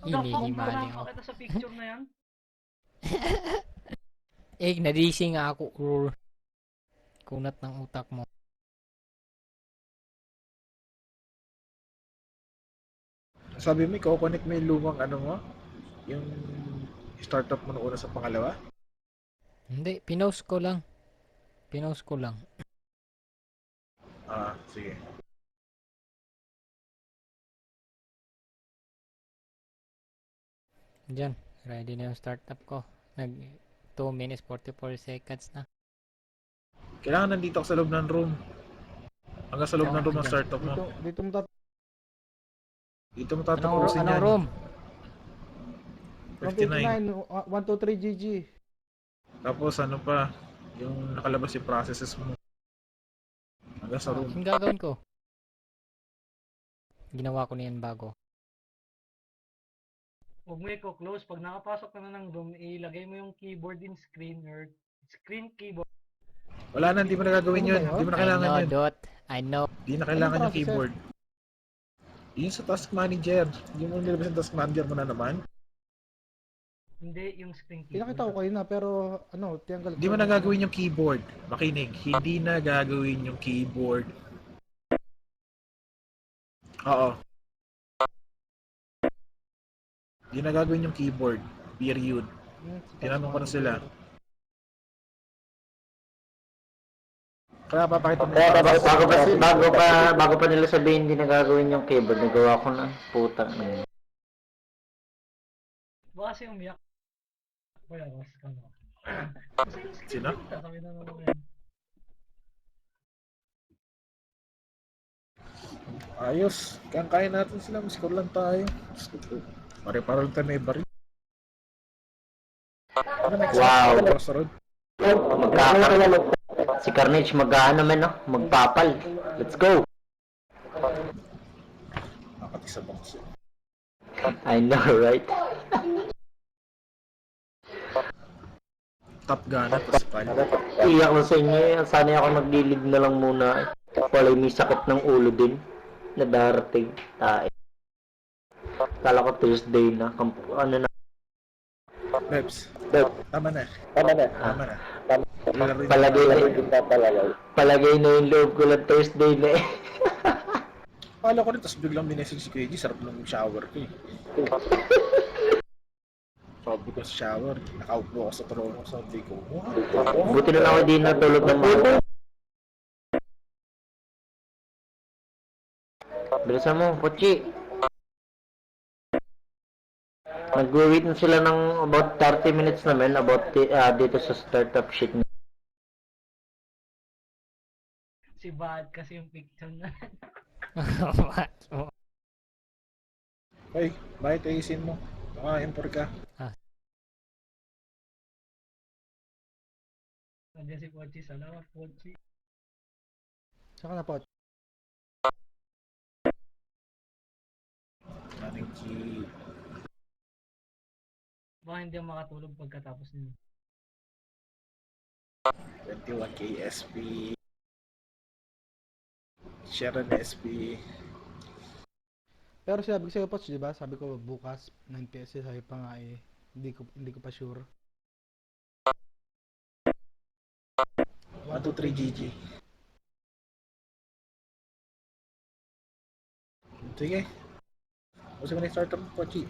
The fuck, Hinihimali tama ako. pa kita sa picture na yan? Nadisi nga ako. Kunat ng utak mo. Sabi mo, i-connect mo yung lumang ano mo? Yung startup mo na una sa pangalawa? Hindi, pinost ko lang. Pinost ko lang. Ah, sige. Diyan, ready na yung startup ko. Nag 2 minutes 44 seconds na. Kailangan nandito ka sa loob ng room. Hanggang sa loob ng room ang Diyan. startup mo. Dito mo Dito mo tatapusin Anong yan. room? 59. 123 GG. Tapos ano pa, yung nakalabas yung processes mo. Hanggang sa room. Yung gagawin ko? Ginawa ko na yan bago. Huwag mo i-close. Pag nakapasok ka na ng room, ilagay mo yung keyboard in screen or screen keyboard. Wala na, hindi mo na gagawin yun. Hindi mo na kailangan I know, yun. Dot. I know. Hindi na kailangan Anong yung process, keyboard. Yun sa task manager. Hindi mo nilabas yung task manager mo na naman. Hindi yung screen keyboard. Pinakita ko kayo na pero tiyanggal ko. Hindi mo na gagawin yung keyboard. Makinig, hindi na gagawin yung keyboard. Oo. Hindi na gagawin yung keyboard. Period. Tinanong ko na sila. Kaya papakita mo Kaya yung bago pa nila sabihin hindi na gagawin yung keyboard, nagawa ko na. Putang ina. Baka kasi umiyak. Wala, was ka mo. Kasi yung screen Sino? keyboard, sabi na naman yan. ayos. Kaya natin sila. Score lang tayo. Pare-paral tayo may bari. Ano next? Wow. Crossroad. Si Carnage mag-ano man, no? Magpapal. Let's go. Nakati sa box. I know, right? Top Gun at Spal. Iyak ko sa inyo, sana ako maglilid na lang muna. Wala may sakit ng ulo din na darating. Kala ko Thursday na. Ano na. Bebs. Tama na. Palagay na yung loob ko lang Thursday na eh. Kala ko rin, tapos biglang minessage si Kuya G, sarap ng shower ko eh. Sabi ko sa shower, nakaupo ako sa trono, sabi ko, wow. Buti na lang ako di natulog ng mga. Bilisan mo, Pochi. Nag-wait na sila ng about 30 minutes naman about dito sa startup sheet. Si Bad kasi yung picture na. Hoy, bakit ayusin mo? Impor ka. Nandiyan si Pochi. Salamat, Pochi. Saka na po. Maring G. Baka hindi ako makatulog pagkatapos nyo. 21k SP. Sharon SP. Pero sabi ko sa'yo, Poch, di ba? Sabi ko bukas 9 PS, sabi pa nga eh. Hindi ko pa sure. 123 GG. Sige. Gusto mo na i-start ang Pochi.